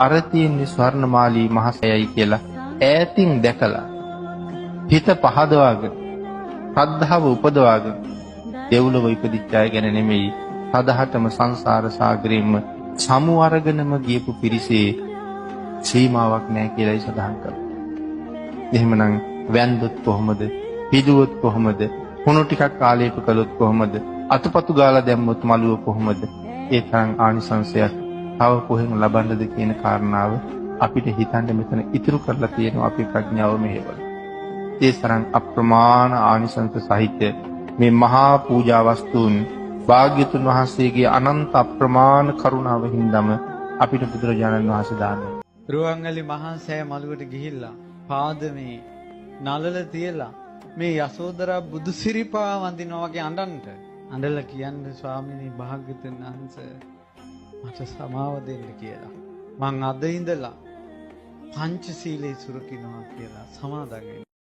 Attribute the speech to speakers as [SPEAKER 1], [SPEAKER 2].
[SPEAKER 1] අර තියෙන්නේ ස්වර්ණමාලී මහසයයි කියලා ඈතින් දැකලා හිත පහදවාගෙන ශ්‍රද්ධාව උපදවාගෙන දෙව්ලොව ඉපදිච්ච අය ගැන නෙමෙයි සදහටම සංසාර සාගරෙම සමු අරගෙනම ගියපු පිරිසේ සීමාවක් නැහැ කියලායි සඳහන් කරන්නේ. එහෙමනම් වැන්දොත් කොහොමද? පිදුවොත් කොහොමද? හුණු ටිකක් කාලයක කළොත් කොහොමද? අතපතු ගාලා දැම්මොත් මළුව කොහොමද? ඒ තරම් ආනිසංසයක් තව කොහෙන් ලබන්නද කියන කාරණාව අපිට හිතන්න මෙතන ඉතුරු කරලා තියෙනවා අපේ ප්‍රඥාව මෙහෙවල. ඒ තරම් අප්‍රමාණ ආනිසංස සහිත මේ මහා පූජා වස්තුන් භාග්‍යතුන් වහන්සේගේ අනන්ත අප්‍රමාණ කරුණාව හින්දාම අපිට බුදුරජාණන් වහන්සේ දාන්නේ.
[SPEAKER 2] රුවන්වැලි මහා සෑය මළුවට ගිහිල්ලා පාදමේ නලල තියලා මේ යසෝදරා බුදු සිරිපා වඳිනවා වගේ අඬලා කියන්නේ ස්වාමීනි භාග්‍යතුන් වහන්සේ මට සමාව දෙන්න කියලා. මං අද ඉඳලා පංචශීලයේ සුරකින්නවා කියලා සමාදන් වෙන්න.